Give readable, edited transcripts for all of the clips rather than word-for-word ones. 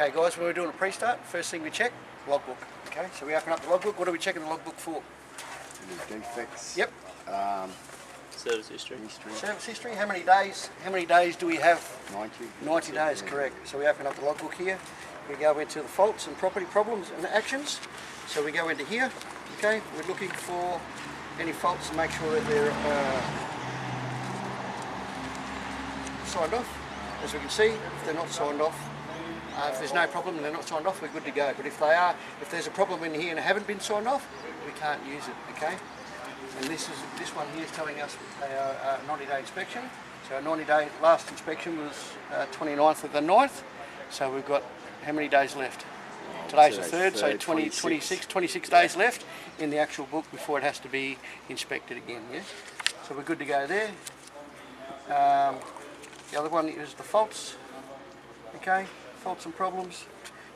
Okay guys, when we're doing a pre-start, first thing we check, logbook. Okay, so we open up the logbook. What are we checking the logbook for? Defects. Yep. Service history. Service history. How many days? How many days do we have? 90. 90 days, correct. So we open up the logbook here. We go into the faults and property problems and actions. So we go into here. Okay, we're looking for any faults and make sure that they're signed off. As we can see, if they're not signed off, if there's no problem and they're not signed off, we're good to go. But if they are, if there's a problem in here and they haven't been signed off, we can't use it. Okay. And this one here is telling us our 90-day inspection. So our 90-day last inspection was 29th of the 9th. So we've got how many days left? Today's the 3rd, so 26 days left in the actual book before it has to be inspected again. Yeah. So we're good to go there. The other one is the faults. Okay, faults and problems.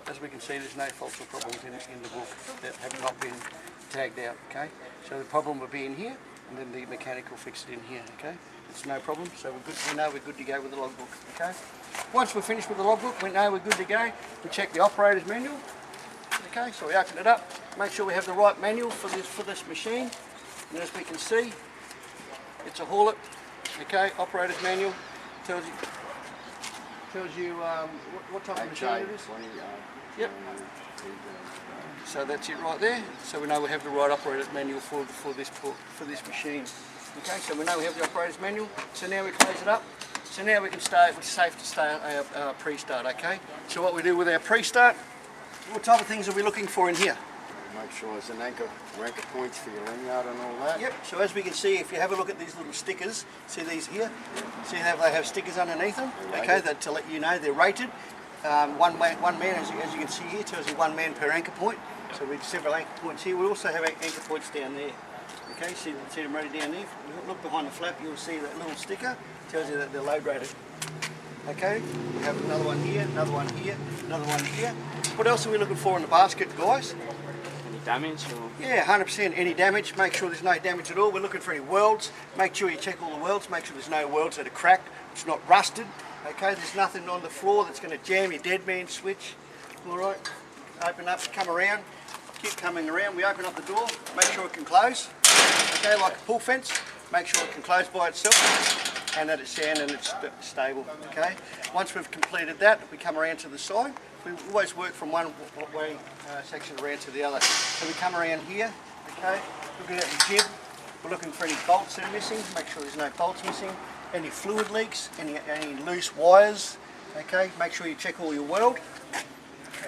As we can see, there's no faults or problems in the book that have not been tagged out. Okay, so the problem will be in here, and then the mechanic will fix it in here. Okay, it's no problem. So we're good. We know we're good to go with the logbook. Okay, once we're finished with the logbook, we know we're good to go. We check the operator's manual. Okay, so we open it up, make sure we have the right manual for this machine, and as we can see, it's a haul it. Okay, operator's manual tells you what type of machine it is. Yep. So that's it right there. So we know we have the right operator's manual for this machine. Okay, so we know we have the operator's manual. So now we close it up. So now we can start. It's safe to start our pre-start. Okay. So what we do with our pre-start, what type of things are we looking for in here? Make sure there's an anchor points for your lanyard and all that. Yep, so as we can see, if you have a look at these little stickers, see these here? See how they have stickers underneath them? Okay, that to let you know they're rated. One man, as you can see here, tells you 1 man per anchor point. So we have several anchor points here. We also have anchor points down there. Okay, see them rated down there? Look behind the flap, you'll see that little sticker, tells you that they're load rated. Okay, we have another one here, another one here, another one here. What else are we looking for in the basket, guys? Damage or? Yeah, 100%. Any damage, make sure there's no damage at all. We're looking for any welds. Make sure you check all the welds, make sure there's no welds that are cracked, it's not rusted. Okay, there's nothing on the floor that's going to jam your dead man switch. Alright, open up, come around, keep coming around. We open up the door, make sure it can close. Okay, like a pull fence, make sure it can close by itself and that it's sound and it's stable. Okay, once we've completed that, we come around to the side. We always work from one way section around to the other. So we come around here, okay, looking at the jib, we're looking for any bolts that are missing, make sure there's no bolts missing, any fluid leaks, any loose wires, okay, make sure you check all your weld,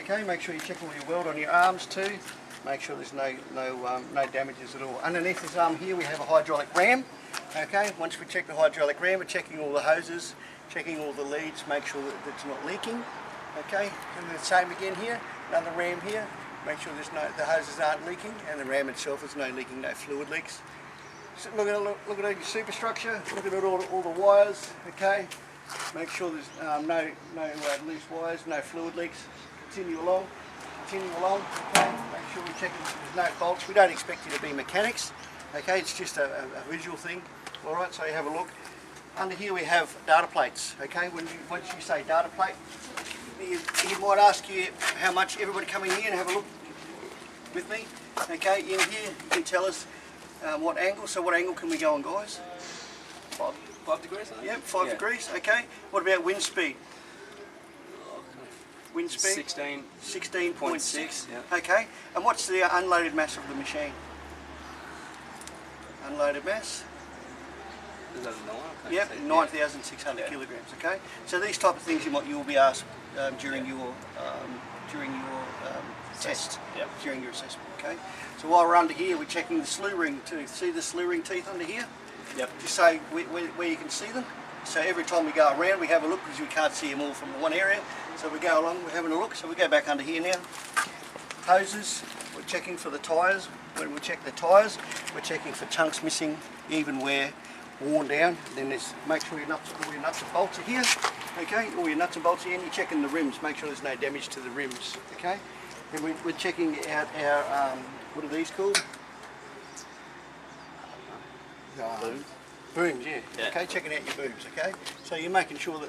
okay, make sure you check all your weld on your arms too, make sure there's no damages at all. Underneath this arm here we have a hydraulic ram, okay, once we check the hydraulic ram, we're checking all the hoses, checking all the leads, make sure that it's not leaking. Okay, and the same again here, another ram here, make sure the hoses aren't leaking, and the ram itself is no leaking, no fluid leaks. So look at your superstructure, look at all the wires, okay, make sure there's no loose wires, no fluid leaks, continue along, okay, make sure we're checking there's no bolts. We don't expect you to be mechanics, okay, it's just a visual thing. Alright, so you have a look. Under here we have data plates, okay, once you say data plate, he might ask you how much. Everybody come in here and have a look with me. Okay, in here you can tell us what angle. So what angle can we go on, guys? 5 degrees? Yep, 5 degrees. Okay. What about wind speed? Wind speed? 16.6. Yeah. Okay. And what's the unloaded mass of the machine? Unloaded mass? Is that a 9? Yep, 9,600 kilograms. Okay. So these type of things you will be asked during your test, during your assessment. Okay. So while we're under here, we're checking the slew ring to see the slew ring teeth under here. Yep. Just say where you can see them. So every time we go around, we have a look because we can't see them all from one area. So we go along, we're having a look. So we go back under here now. Hoses, we're checking for the tyres. When we check the tyres, we're checking for chunks missing, even wear, worn down. Then there's make sure all your nuts and bolts are here. Okay, all your nuts and bolts are here, and you're checking the rims, make sure there's no damage to the rims. Okay, and we're checking out our what are these called? Booms, yeah. Yeah. Okay, checking out your booms, okay? So you're making sure that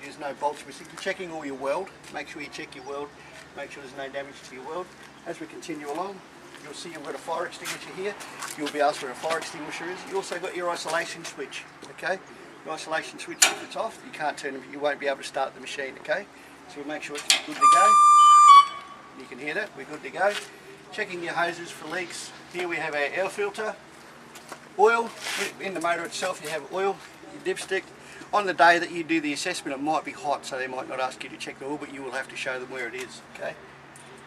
there's no bolts missing. You're checking all your weld. Make sure you check your weld. Make sure there's no damage to your weld. As we continue along, you'll see you've got a fire extinguisher here. You'll be asked where a fire extinguisher is. You also got your isolation switch, okay? Your isolation switch, if it's off, you can't turn it, you won't be able to start the machine, okay? So we'll make sure it's good to go. You can hear that, we're good to go. Checking your hoses for leaks. Here we have our air filter. Oil, in the motor itself you have oil, your dipstick. On the day that you do the assessment it might be hot, so they might not ask you to check the oil, but you will have to show them where it is, okay?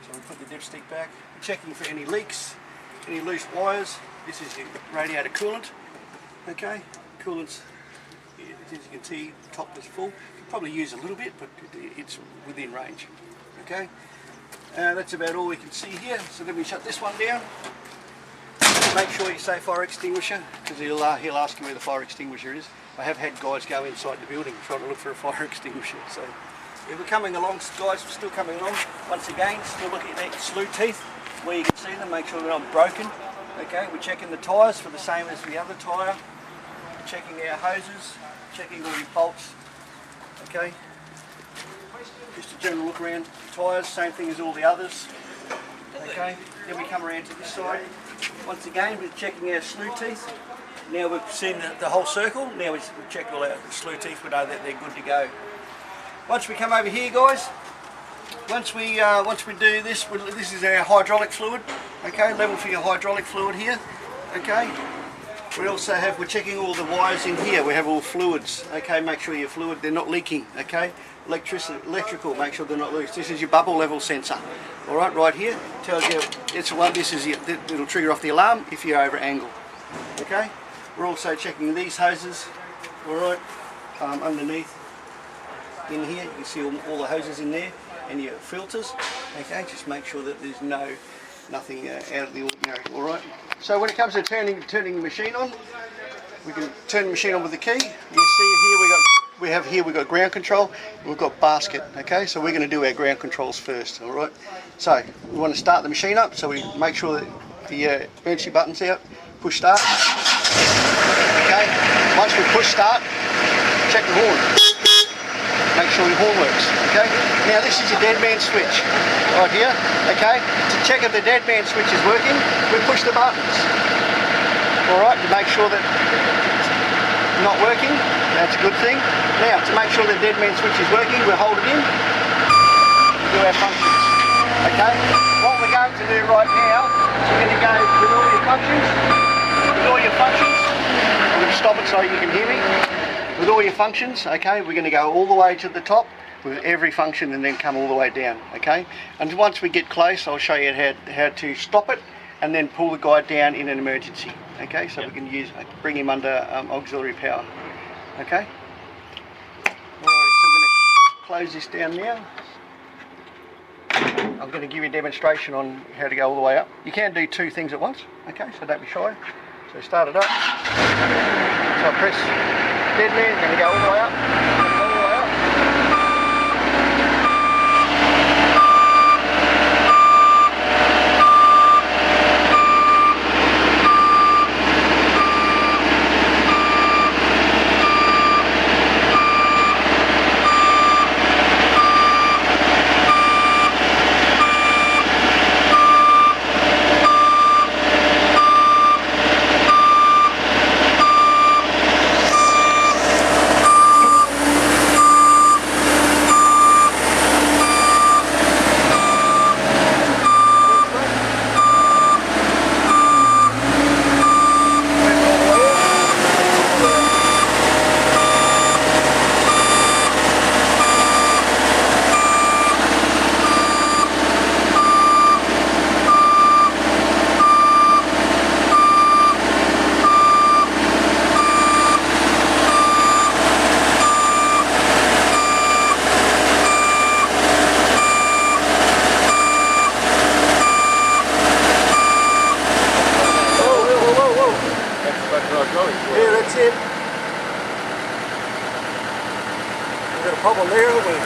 So we put the dipstick back. We're checking for any leaks, any loose wires. This is your radiator coolant, okay? Coolant's, as you can see, top is full. You can probably use a little bit, but it's within range, okay? That's about all we can see here, so then we shut this one down. Make sure you say fire extinguisher, because he'll ask you where the fire extinguisher is. I have had guys go inside the building trying to look for a fire extinguisher. So if we're coming along, guys, we're still coming along. Once again, still looking at that slew teeth where you can see them, make sure they're not broken. Okay, we're checking the tyres for the same as the other tyre. Checking our hoses, checking all your bolts. Okay, just a general look around the tyres, same thing as all the others. Okay, then we come around to this side. Once again, we're checking our slew teeth. Now we've seen the whole circle. Now we've checked all our slew teeth. We know that they're good to go. Once we come over here, guys, once we do this, this is our hydraulic fluid. Okay, level for your hydraulic fluid here. Okay. We also have, we're checking all the wires in here. We have all fluids. Okay, make sure your fluid, they're not leaking. Okay. Electrical, make sure they're not loose. This is your bubble level sensor. All right here tells you it's the one. This is it'll trigger off the alarm if you're over angle. Okay. We're also checking these hoses. All right, underneath in here you can see all the hoses in there and your filters. Okay, just make sure that there's nothing out of the ordinary. All right. So when it comes to turning the machine on, we can turn the machine on with the key. You see here we've got ground control, we've got basket, okay, so we're going to do our ground controls first, alright. So we want to start the machine up, so we make sure that the emergency button's out, push start, okay. Once we push start, check the horn, make sure your horn works, okay. Now this is your dead man switch, right here, okay. To check if the dead man switch is working, we push the buttons, alright, to make sure that not working, that's a good thing. Now, to make sure the dead man switch is working, we'll hold it in, do our functions, okay? What we're going to do right now is we're going to go with all your functions, I'm going to stop it so you can hear me. With all your functions, okay, we're going to go all the way to the top with every function and then come all the way down, okay? And once we get close, I'll show you how to stop it and then pull the guy down in an emergency. Okay, so we can bring him under auxiliary power. Okay. Alright, so I'm going to close this down now. I'm going to give you a demonstration on how to go all the way up. You can do two things at once. Okay, so don't be shy. So start it up. So I press dead man, going to go all the way up. All the way up. Yeah, that's it. We've got a problem there, haven't we?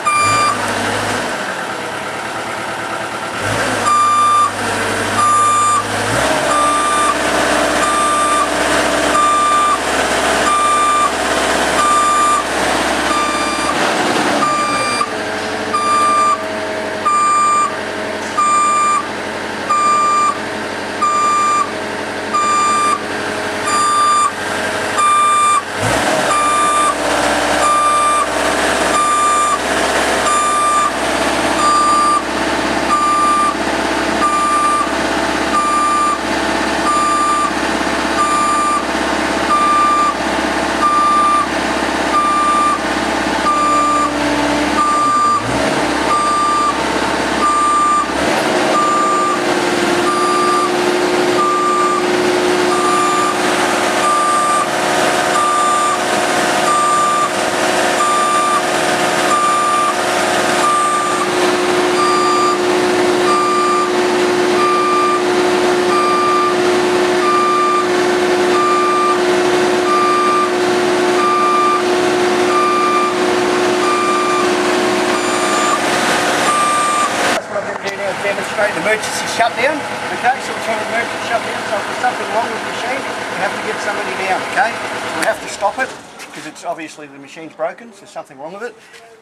demonstrate an emergency shutdown. Okay, so we're trying to emergency shutdown. So if there's something wrong with the machine, we have to get somebody down. Okay, so we have to stop it because it's obviously the machine's broken. So there's something wrong with it.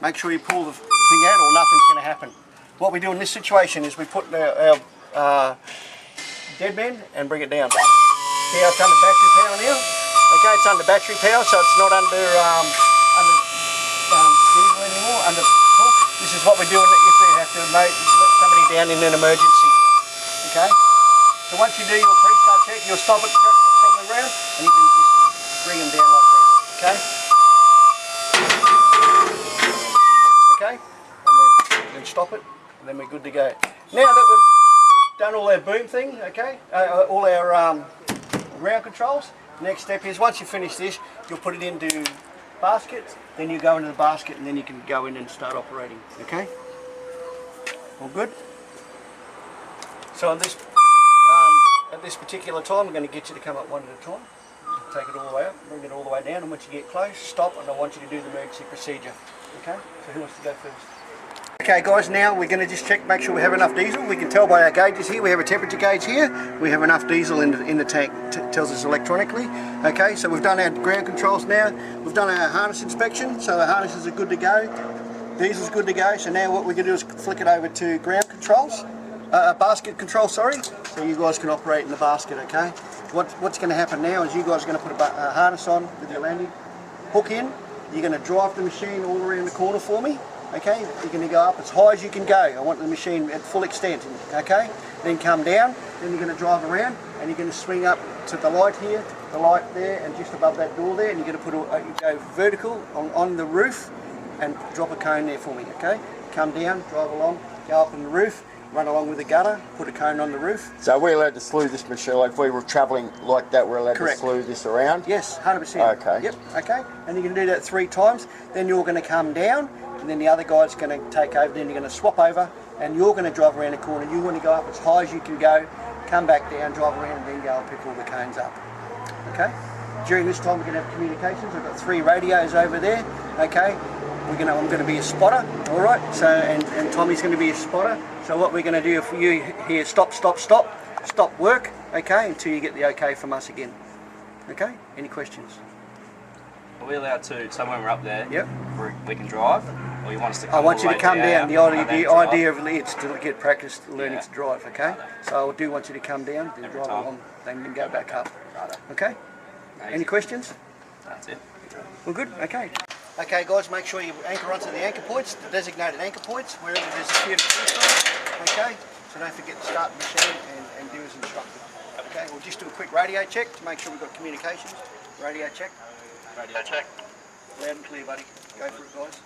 Make sure you pull the thing out, or nothing's going to happen. What we do in this situation is we put our dead man and bring it down. See how it's under battery power now? Okay, it's under battery power, so it's not under diesel anymore. This is what we're doing if we have to let somebody down in an emergency. Okay? So once you do your pre-start check, you'll stop it from the ground and you can just bring them down like this. Okay? Okay? And then stop it, and then we're good to go. Now that we've done all our boom thing, okay, all our ground controls, next step is once you finish this, you'll put it into baskets, then you go into the basket and then you can go in and start operating, okay? All good? So on this, at this particular time, I'm going to get you to come up one at a time. Take it all the way up, bring it all the way down, and once you get close, stop, and I want you to do the emergency procedure, okay? So who wants to go first? Okay guys, now we're going to just check, make sure we have enough diesel. We can tell by our gauges here, we have a temperature gauge here, we have enough diesel in the tank, tells us electronically. Okay, so we've done our ground controls now, we've done our harness inspection, so the harnesses are good to go, diesel's good to go, so now what we're going to do is flick it over to ground controls, basket control, sorry, so you guys can operate in the basket, okay? What's going to happen now is you guys are going to put a harness on with your landing hook in, you're going to drive the machine all around the corner for me. Okay, you're going to go up as high as you can go. I want the machine at full extent, okay? Then come down, then you're going to drive around and you're going to swing up to the light here, the light there, and just above that door there, and you're going to you go vertical on the roof and drop a cone there for me, okay? Come down, drive along, go up on the roof, run along with the gutter, put a cone on the roof. So we're allowed to slew this machine, like if we were travelling like that, we're allowed Correct. to slew this around? Yes, 100%. Okay. Yep, okay. And you can do that 3 times, then you're going to come down, and then the other guy's going to take over, then you're going to swap over, and you're going to drive around the corner. You want to go up as high as you can go, come back down, drive around, and then go and pick all the cones up. Okay? During this time, we're going to have communications. I've got 3 radios over there. Okay? I'm going to be a spotter. All right? So, and Tommy's going to be a spotter. So what we're going to do if you hear stop work. Okay? Until you get the okay from us again. Okay? Any questions? Are we allowed to, so when we're up there, Yep. we can drive? Or you want us to come I want you all to the come way down. The and then drive? idea of it's to get practice learning Yeah. to drive, okay? So I do want you to come down, then Every drive time. along, then go back up. Okay? Amazing. Any questions? That's it. Well, good. Okay. Okay, guys, make sure you anchor onto the anchor points, the designated anchor points, wherever there's a few to choose. Okay? So don't forget to start the machine and do as instructed. Okay? We'll just do a quick radio check to make sure we've got communications. Radio check. Radio check. Loud and clear, buddy. Go for it, guys.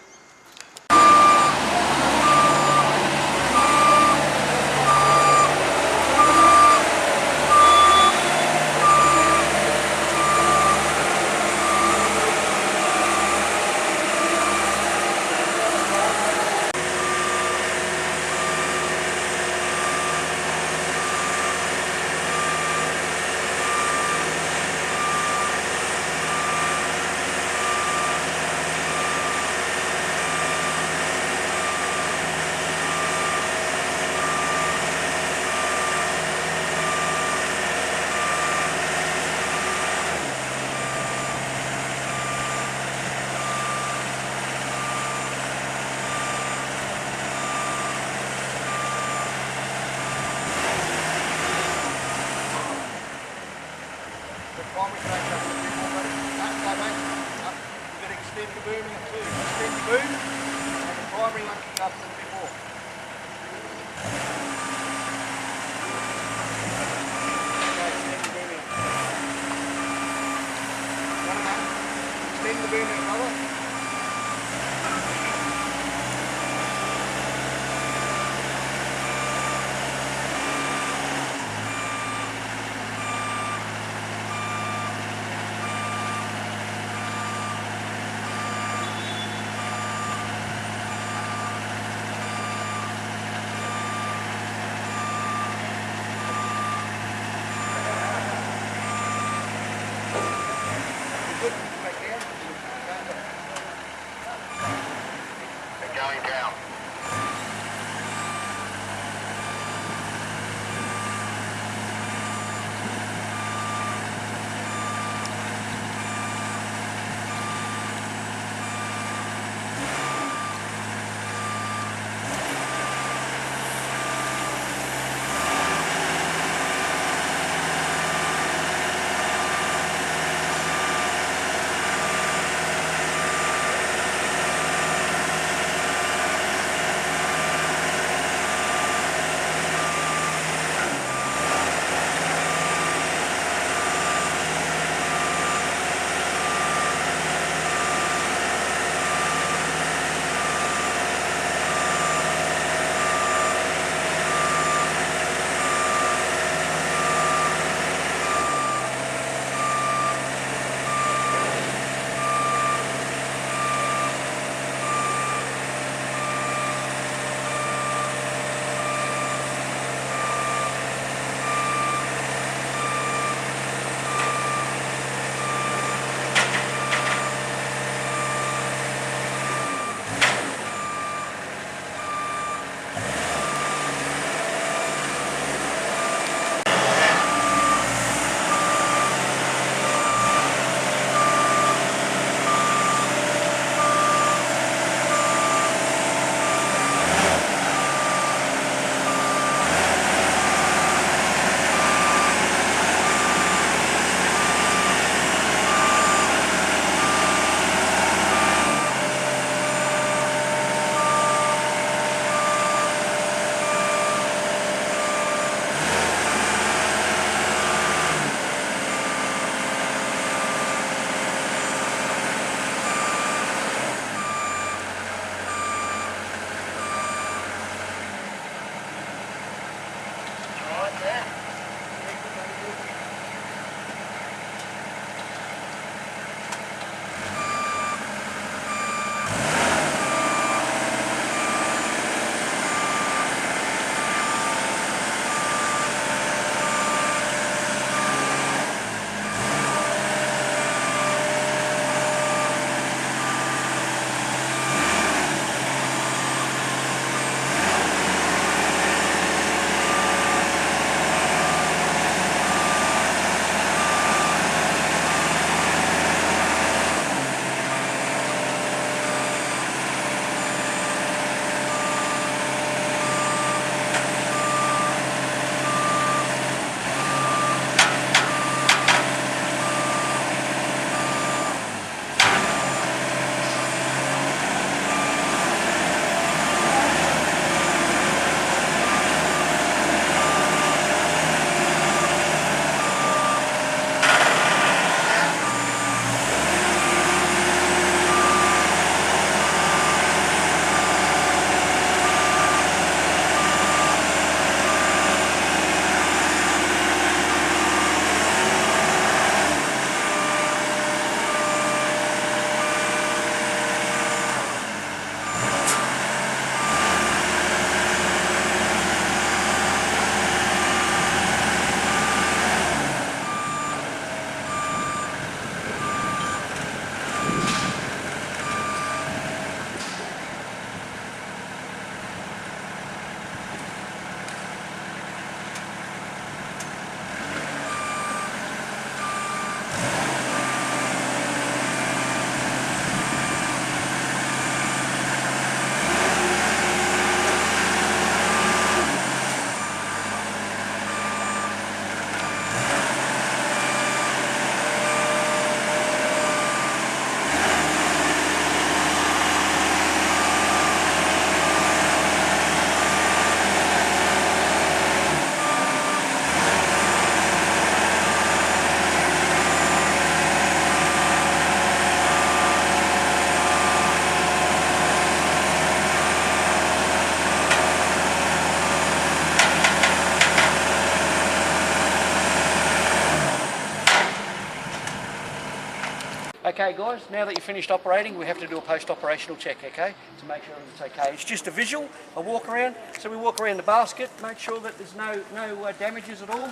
Okay guys, now that you've finished operating, we have to do a post-operational check, okay? To make sure that it's okay. It's just a visual, a walk around. So we walk around the basket, make sure that there's no damages at all.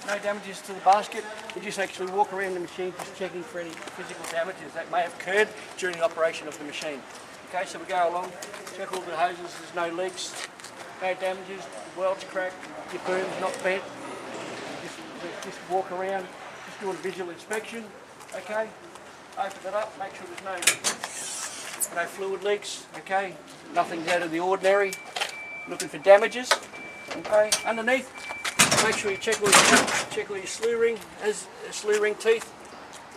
No damages to the basket. We just actually walk around the machine just checking for any physical damages that may have occurred during the operation of the machine. Okay, so we go along, check all the hoses, there's no leaks, no damages, the welds cracked, your boom's not bent. Just walk around, just do a visual inspection, okay? Open it up, make sure there's no fluid leaks, okay? Nothing's out of the ordinary. Looking for damages, okay? Underneath, make sure you check all your slew ring teeth,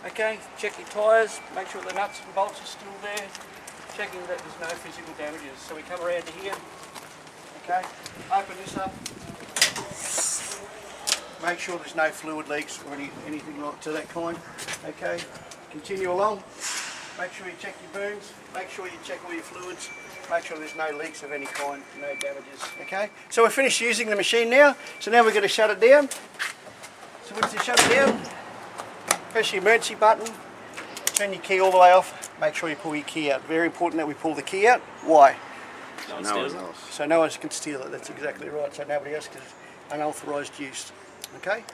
okay? Check your tyres, make sure the nuts and bolts are still there, checking that there's no physical damages. So we come around to here, okay? Open this up. Make sure there's no fluid leaks or anything like to that kind, okay? Continue along. Make sure you check your booms. Make sure you check all your fluids. Make sure there's no leaks of any kind, no damages, okay? So we're finished using the machine now. So now we're going to shut it down. So once you shut it down, press your emergency button, turn your key all the way off. Make sure you pull your key out. Very important that we pull the key out. Why? No one No steals one it. else. So no one can steal it. That's exactly right. So nobody else can unauthorised use. Okay?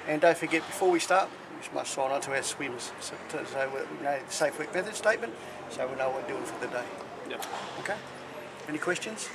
And don't forget, before we start, we must sign on to our swims so we know the safe work method statement, so we know what we're doing for the day. Yep. Okay? Any questions?